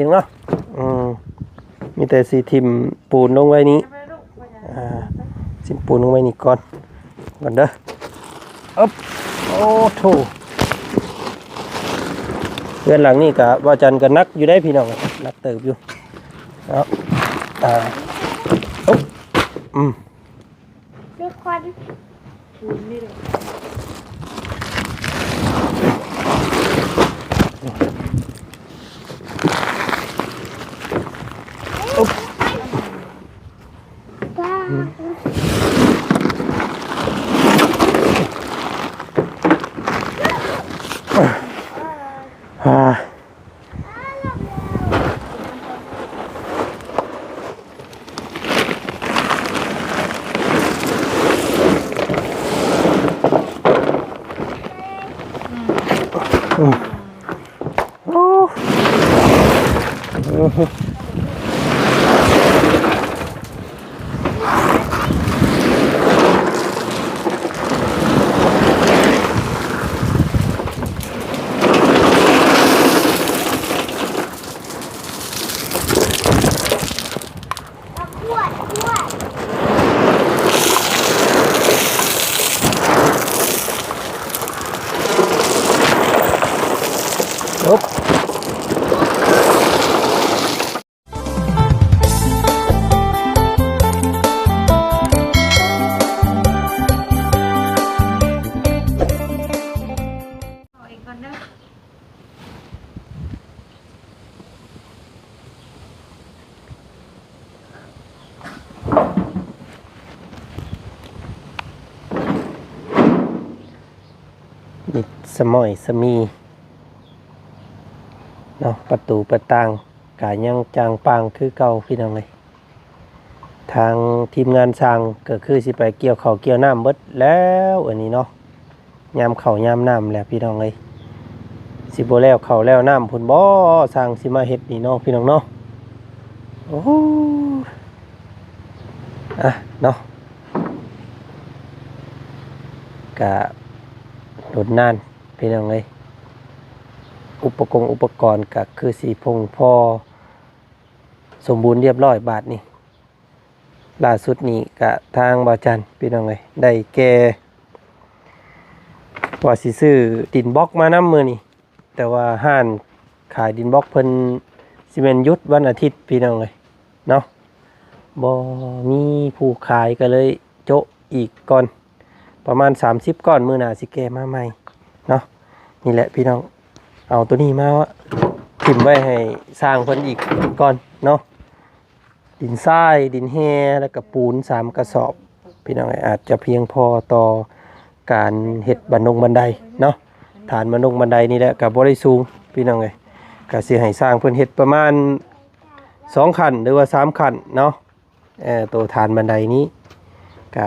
พี่เนาะมีแต่สีทิมปูนลงไว้นี้สิปูนลงไว้นี่ก่อนเด้ออ๊บโอ้โถเรือนหลังนี่กะว่าจันก็นักอยู่ได้พี่น้องนักเติบอยู่เนาะอุ๊บด้วยควันปูนนี่เลยนี่สมอยสมีเนาะประตูประต่างกายังจางปางคือเก่าพี่น้องเลยทางทีมงานสร้างก็คือสิไปเกี่ยวข้าวเกี่ยวน้ำเบิดแล้วอันนี้เนาะยามข้าวยามน้ำแล้วพี่น้องเลยสิบ่แล้วข้าวแล้วน้ำพุ่นบ่สร้างสิมาเฮ็ดนี่เนาะพี่น้องเนาะโอ้เนาะกะโดดนานพี่น้องเลยอุปกรณ์ก็คือสีพงพอสมบูรณ์เรียบร้อยบาทนี่ล่าสุดนี้กะทางบาจันพี่น้องเลยได้แก่ว่าสิซื้อดินบล็อกมาน้ำมือนี่แต่ว่าห้านขายดินบล็อกเพิ่นซีเมนต์ยุดวันอาทิตย์พี่น้องเลยเนาะบ่มีผู้ขายก็เลยโจะอีกก่อนประมาณ30ก้อนมือหนาสิแกมาใหม่เนาะนี่แหละพี่น้องเอาตัวนี้มาวะถิ่มไว้ให้สร้างเพิ่นอีกก่อนเนาะดินทรายดินแห่แล้วก็ปูน3กระสอบพี่น้องอาจจะเพียงพอต่อการเฮ็ดบันไดเนาะฐานบันไดนี่แหละก็บ่ได้สูงพี่น้องเอ้ยก็สิให้สร้างเพิ่นเฮ็ดประมาณ2ขั้นหรือว่า3ขั้นเนาะตัวฐานบันไดนี้ก็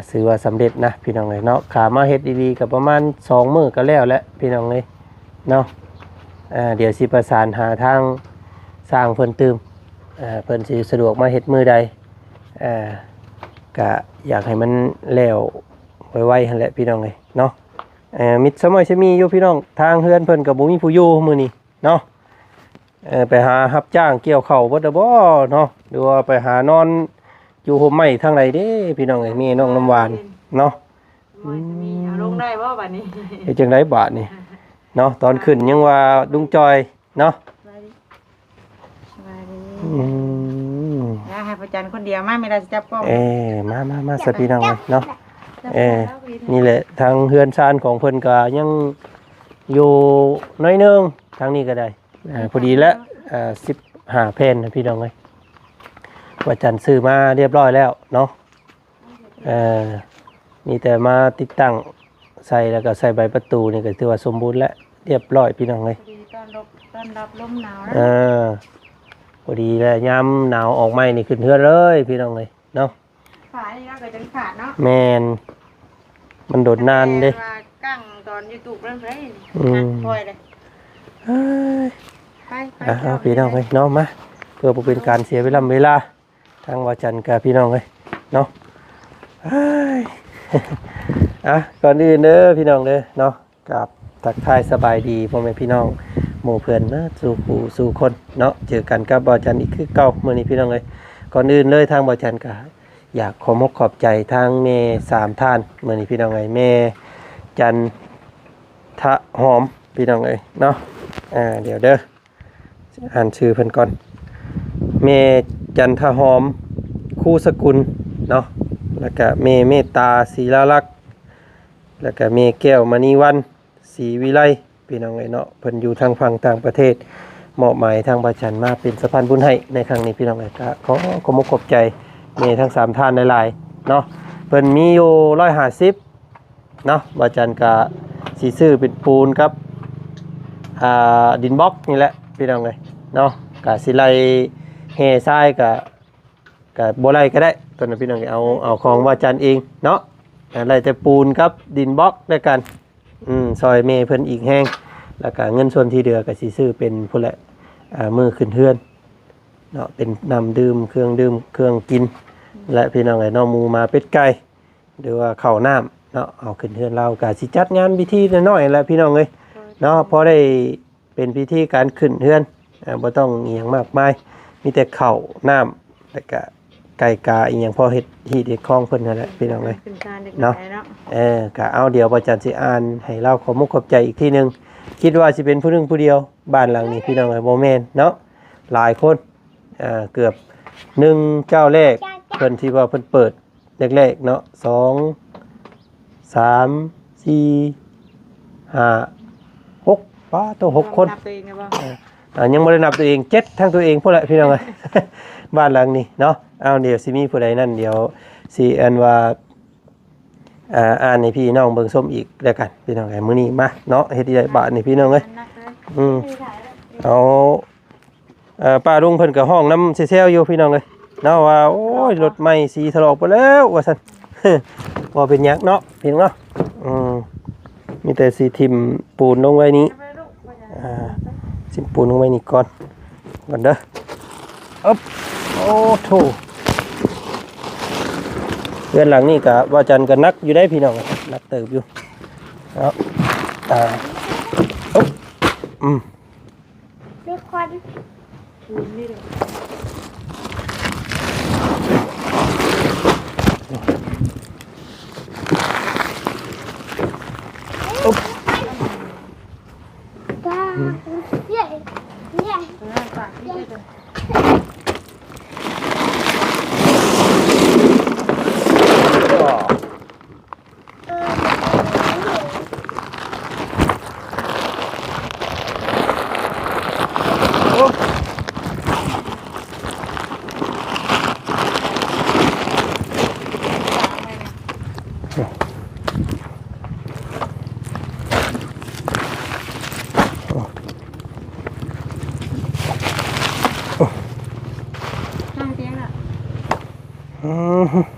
ซื้อว่าสำเร็จนะพี่น้องเลยเนาะขามาเฮ็ดดีๆกับประมาณ2 มื้อก็แล้วแหละพี่น้องเลยเนาะเดี๋ยวสิประสานหาทางสร้างเพิ่นตืมเพิ่นสิสะดวกมาเฮ็ดมื้อใดก็อยากให้มันแล้วไวๆหั่นแหละพี่น้องเลยเนาะมิตรสมัยจะมีอยู่พี่น้องทางเฮือนเพิ่นก็บ่มีผู้อยู่มื้อนี้เนาะไปหารับจ้างเกี่ยวข้าวบ่ได้บ่เนาะหรือว่าไปหานอนอยู่ห่มไม้ทางไหนเด้พี่น้องเอ้ยมีน้องน้ำหวานเนาะเอาลงได้บ่บัดนี้เฮ็ดจังได๋บาดนี่เนาะตอนขึ้นยังว่าลุงจอยเนาะให้ประจันคนเดียวมาไม่ได้จับกล้องมาซะพี่น้องเอ้ยเนาะนี่แหละทางเฮือนชานของเพิ่นก็ยังอยู่น้อยนึงทางนี้ก็ได้พอดีแล้ว15 แผ่นนะพี่น้องเอ้ยว่าจันซื้อมาเรียบร้อยแล้วเนาะนี่แต่มาติดตั้งใส่แล้วก็ใส่ใบประตูนี่ก็ถือว่าสมบูรณ์แล้วเรียบร้อยพี่น้องเลยต้อนรับลมหนาวนะพอดีแล้วยามหนาวออกใหม่นี่ขึ้นเฮือนเลยพี่น้องเลยเนาะขานี่ก็จะขาดเนาะแมนมันโดดนานเด้กั้งตอนยูทูบเรื่องไรปล่อยเลยไปพี่น้องเลยเนาะมาเพื่อเป็นการเสียเวลาทางวาจันกับพี่น้องเลยเนาะก่อนอื่นเด้อพี่น้องเด้อเนาะกับทักทายสบายดีพ่อแม่พี่น้อง หมู่เพื่อนนะสู่ผู้สู่คนเนาะเจอกันกับบ่าวจันอีกคือเก่ามื้อนี้พี่น้องเอ้ยก่อนอื่นเลยทางบ่าวจันก็อยากขอมกขอบใจทางแม่สามท่านมื้อนี้พี่น้องเอ้ยแม่จันทะหอมพี่น้องเอ้ยเนาะเดี๋ยวเด้ออ่านชื่อเพิ่นก่อนแม่จันทะหอมคู่สกุลเนาะแล้วก็แม่เมตตาศรีลาลักษณ์แล้วก็แม่แก้วมณีวันศรีวิไลพี่น้องเอ้ยเนาะเพิ่นอยู่ทางฝั่งต่างประเทศมอบหมายทางบ่าวจันมาเป็นสะพานบุญให้ในครั้งนี้พี่น้องเอ้ยก็ขอขอบใจแม่ทั้ง3ท่านหลายๆเนาะเพิ่นมีอยู่150เนาะบ่าวจันก็สิซื้อเป็นปูนครับดินบล็อกนี่แหละพี่น้องเอ้ยเนาะก็สิไล่แห่ทรายก็บ่ไล่ก็ได้ตอนนั้นพี่น้องเอาของบ่าวจันเองเนาะไล่แต่ปูนครับดินบล็อกด้วยกันซอยเมเพิ่นอีกแห้งแล้วก็เงินส่วนที่เหลือก็สิซื้อเป็นพุ่นแหละมือขึ้นเฮือนเนาะเป็นน้ำดื่มเครื่องกินและพี่น้องไอ้น้องหมูมาเป็ดไก่หรือว่าข้าวน้ำเนาะเอาขึ้นเฮือนเราก็สิจัดงานพิธีน้อยๆแหละพี่น้องเอ้ยเนาะพอได้เป็นพิธีการขึ้นเฮือนบ่ต้องอีหยังมากมายมีแต่ข้าวน้ำแล้วก็ไก่กาอีหยังพอเฮ็ดที่เด็กคลองเพิ่นนั่นแหละพี่น้องเอ้ยเนาะก็เอาเดี๋ยวบ่จันสิอ่านให้เราขอมุกขอบใจอีกทีนึงคิดว่าสิเป็นผู้หนึงผู้เดียวบ้านหลังนี้พี่น้องเอ้ยบ่แม่นเนาะหลายคนเกือบ1เจ้าแรกเพิ่นที่ว่าเพิ่นเปิดแรกๆเนาะ2 3 4 5 6ป้าตัว6คนยังบ่ได้นับตัวเอง7ทั้งตัวเองพุ่นแหละพี่น้องเอ้ย บ้านหลังนี้เนาะเอาเดี๋ยวสิมีผู้ใดนั่นเดี๋ยวสิอันว่าอ่านให้พี่น้องเบิ่งส้มอีกแล้วกันพี่น้องไอ้มื้อนี้มาเนาะเฮ็ดได้บาทนี่พี่น้องเอ้ยเอาป้าลุงเพิ่นก็ห้องน้ำเซลอยู่พี่น้องเอ้ยเนาะว่าโอ้ยรถใหม่สีถลอกไปแล้วว่าซั่น ว่าเป็นหยังเนาะพี่น้องเนาะมีแต่สีทิ่มปูนลงไว้นี้สิปูนลงไว้นี่ก่อนเด้ออ๊บโอ้โถเรือนหลังนี่ก็ว่าจันก็นักอยู่ได้พี่น้องนักเติบอยู่แล้วอ๊บทุกคนปูนนี่เลย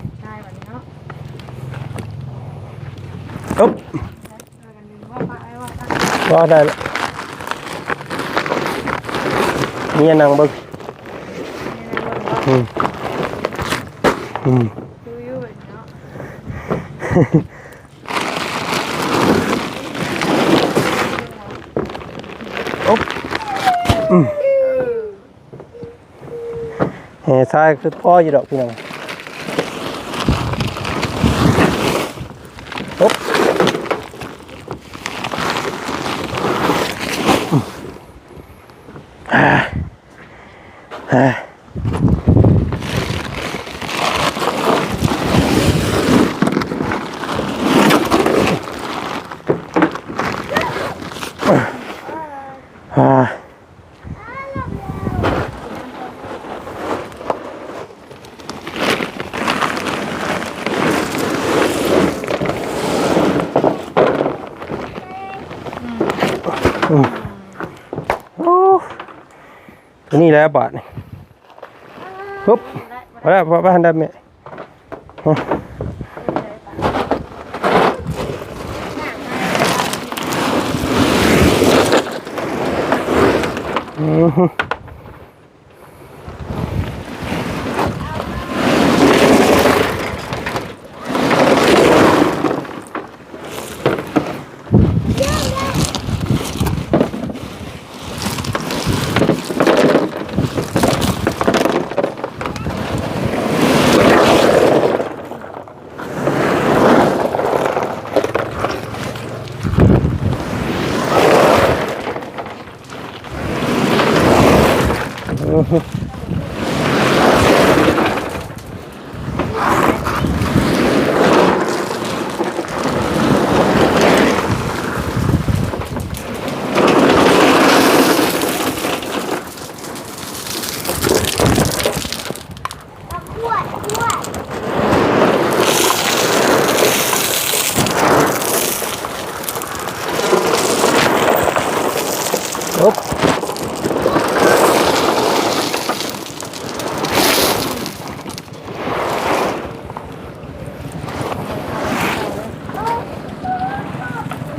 อ๊บใช่แบบนี้เนาะอ๊บว่าได้แล้วนี่นางบึกดูอยู่แบบเนาะอ๊บแห่ทรายคือพ่ออยู่ดอกพี่น้องอ๊บนี่แหละบาทนี่ปุ๊บพอแล้วพอบ้านได้ไหม อฮึอุ๊บ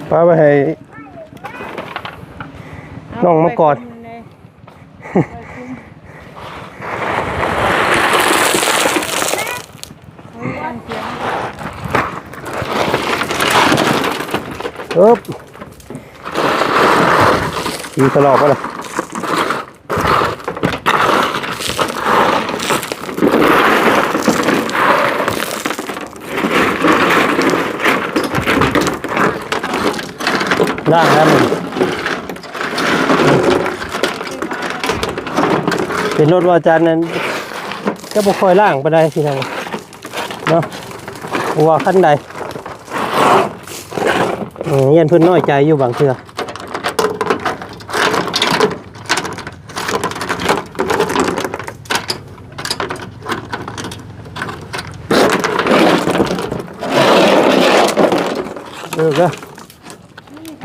ป้าไปให้น้องมาก่อนอุ๊บทีตลอดก็เลยล่างแล้วมันเป็นรถว่าอาจารย์นั้นก็บ่ค่อยล่างไปได้สิทางเนาะว่าขั้นใดยันเพิ่นน้อยใจอยู่บางเทื่อก็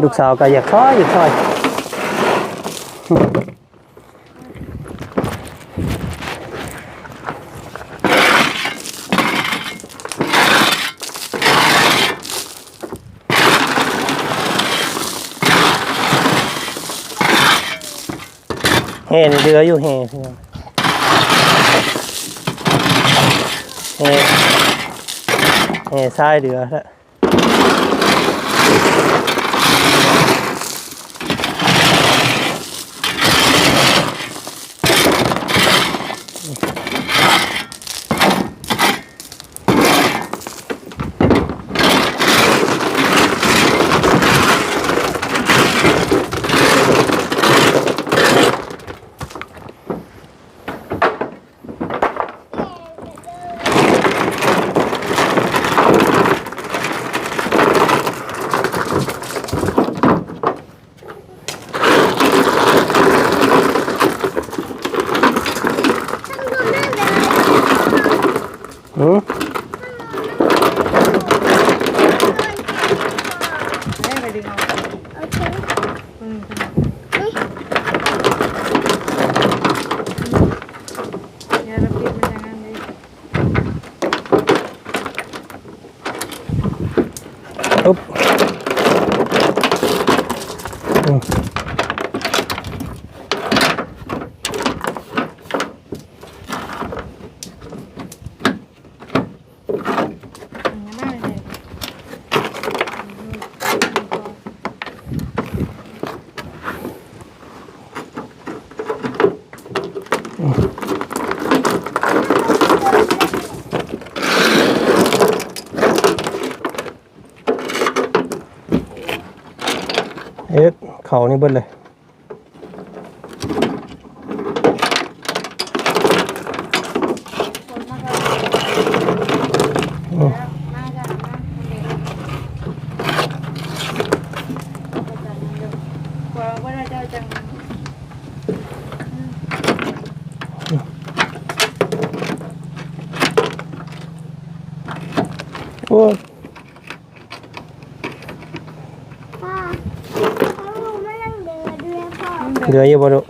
ลูกสาวก็อยากซอยแห่นี่เดืออยู่แห่ทรายเดือแล้วได้ไปดึงเอาโอเคอย่าระเบียบมันอย่างนั้นเลยอุ๊บเขานี่เบิดเลยโอ้เดืออยู่บ่ลูก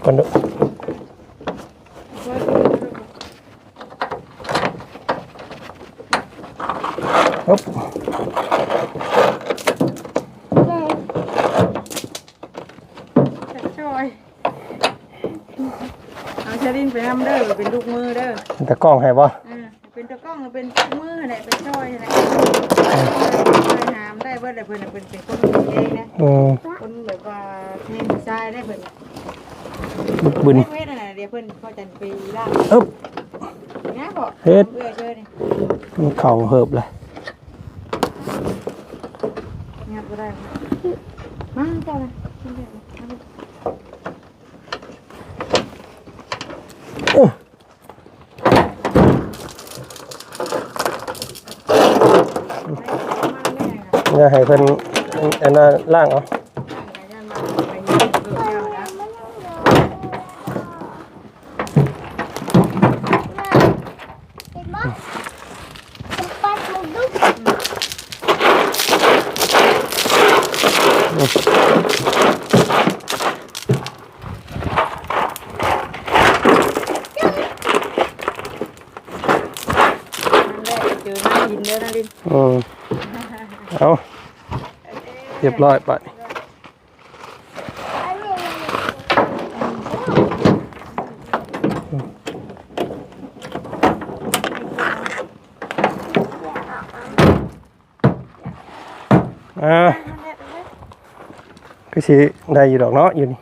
ก่อนดู อ๊บ ช่วยเอาชาลินไปนำเด้อเป็นลูกมือเด้อ ตะกล้องให้บ่ เป็นตะกล้องเป็นลูกมือไหนเป็นช่วยไหนช่วยหามได้เบิดเลยเพิ่นเป็นคนเองนะคนแบบว่าเทนทรายได้เพิ่น บึน เฮ็ดอะไรเดี๋ยวเพิ่นพอจันไปล่าง อึ๊บ นะบ่ เฮ็ด เบื่อเจอนี่ มันเข่าเหิบเลย งับบ่ได้มาเจ้านะ เนี่ยให้เพิ่นอันนั้นล่างเอาเอาเรียบร้อยไปก็สิได้อยู่ดอกเนาะอยู่นี่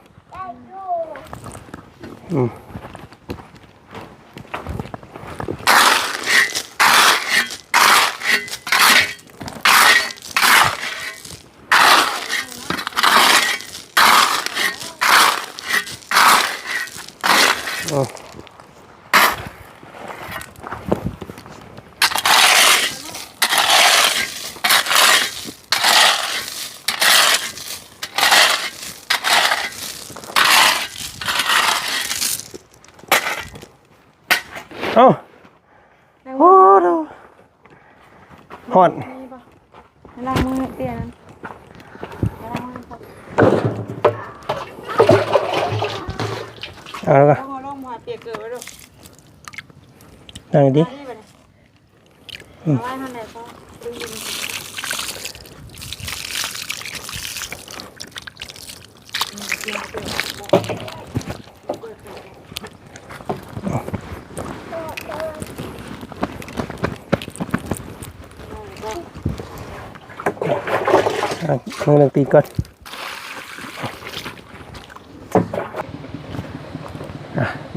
เอาโอ้ดูฮอน ล้างมือเตี้ยนั้นล้างมือ เอาแล้วก็ ต้องเอาลงมาเปียกเกลือไว้ด้วย นั่งดิ เอาไว้ข้างในก็ดึงมือหนึ่งตีก่อน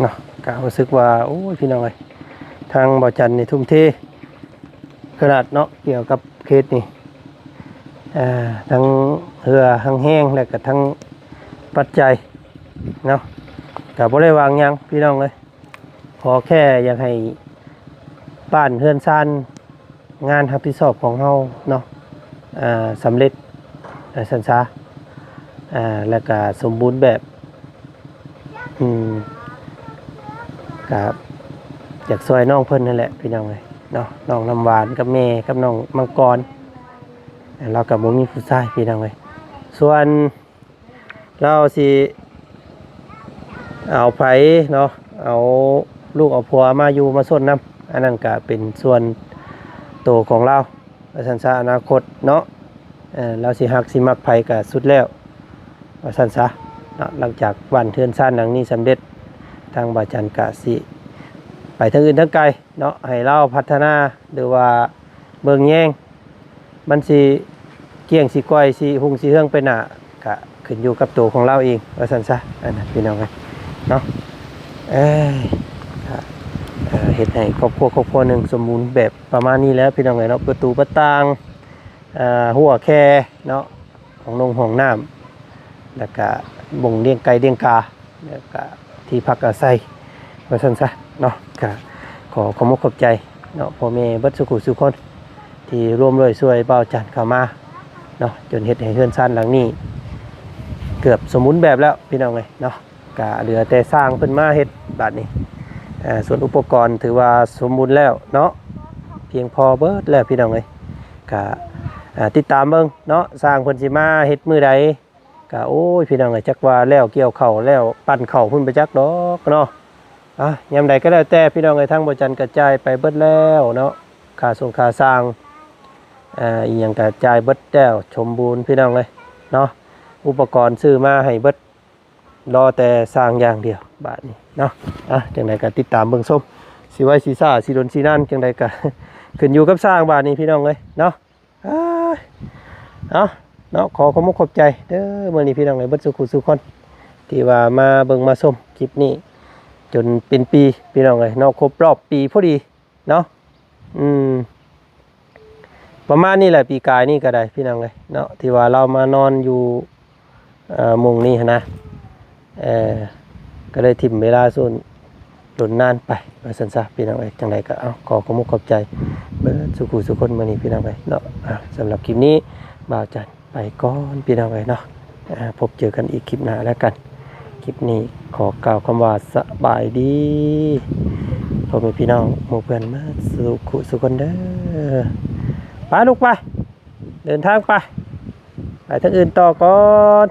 เนาะกะรู้สึกว่าโอ้ยพี่น้องเอ้ยทางบ่อจันนี่ทุ่มเทขนาดเนาะเกี่ยวกับเคสนี่ทั้งเรือทั้งแห้งและก็ทั้งปัจจัยเนาะแต่บ่ได้วางหยังพี่น้องเลยขอแค่อยากให้บ้านเฮือนซ่านงานรับผิดชอบของเฮาเนาะสำเร็จสันซาแล้วก็สมบูรณ์แบบกับอยากซอยน้องเพิ่นนั่นแหละพี่น้องเลยเนาะน้องน้ำหวานกับแม่กับน้องมังกรเรากับบ่มีผู้ชายพี่น้องเลยส่วนเราสิเอาไผเนาะเอาลูกเอาผัวมาอยู่มาส้นน้ำอันนั้นก็เป็นส่วนโตของเราสันซาอนาคตเนาะเราสิหักสิมักไผก็สุดแล้วสันซาหลังจากวันเทือนซ่านหลังนี้สำเร็จทางบาจันกะสิไปทางอื่นทางไกลเนาะให้เราพัฒนาหรือว่าเบิ่งแย่งมันสิเกี่ยงสิก้อยสิหุงสิเฮืองไปหน้าก็ขึ้นอยู่กับตัวของเราเองว่าซั่นซะอันนั้นพี่น้องกันเนาะเฮ็ดให้ครอบครัวหนึงสมบูรณ์แบบประมาณนี้แล้วพี่น้องเอ้ยเนาะประตูประต่างหัวแคเนาะของนงห้องน้ำแล้วก็บ่งเลี้ยงไก่เลี้ยงกาแล้วก็ที่พักอาศัยว่าซั่นซะเนาะก็ขอมขอบใจเนาะพ่อแม่เบิดสุขุสุคนที่ร่วมด้วยช่วยเบาจันเข้ามาเนาะจนเฮ็ดให้เฮือนซ่านหลังนี้เกือบสมบูรณ์แบบแล้วพี่น้องเอ้ยเนาะก็เหลือแต่สร้างเพิ่นมาเฮ็ดบัดนี้ส่วนอุปกรณ์ถือว่าสมบูรณ์แล้วเนาะเพียงพอเบิดแล้วพี่น้องเอ้ยก็ติดตามเบิ่งเนาะสร้างเพิ่นสิมาเฮ็ดมื้อใดก็โอ้ยพี่น้องเอ้ยจักว่าแล้วเกี่ยวข้าวแล้วปั้นข้าวพุ่นไปจักดอกเนาะยามใดก็แล้วแต่พี่น้องเอ้ยทางบ่จันกระจายไปเบิดแล้วเนาะค่าส่งค่าสร้าง อีหยังก็จ่ายเบิดแล้วสมบูรณ์พี่น้องเลยเนาะอุปกรณ์ซื้อมาให้เบิดรอแต่สร้างอย่างเดียวบาดนี้เนาะจังไดก็ติดตามเบิ่งชมสิไว้สิซ่าสิดนสินั่นจังไดก็ ขึ้นอยู่กับสร้างบาดนี้พี่น้องเลยเนาะเนาะขอขอบคุณขอบใจเด้อมื้อนี้พี่น้องเลยเบิดสุขุสุขคนที่ว่ามาเบิ่งมาชมคลิปนี้จนเป็นปีพี่น้องเลยเนาะครบรอบปีพอดีเนาะประมาณนี้แหละปีกายนี่ก็ได้พี่น้องเลยเนาะที่ว่าเรามานอนอยู่มุงนี่นะก็เลยถิ่มเวลาส่วนหลุนนานไปว่าสันซะพี่น้องเลยจังไดก็ขอขอบคุณขอบใจเบิดสุขุสุขคนมื้อนี้พี่น้องเลยเนาะสำหรับคลิปนี้บ่าวจันไปก่อนพี่น้องเลยเนาะพบเจอกันอีกคลิปหน้าแล้วกันคลิปนี้ขอกล่าวคำว่าสบายดีพ่อแม่พี่น้องหมู่เพื่อนมาสุขุสุขคนเด้อไปลูกไปเดินทางไปทางอื่นต่อก่อน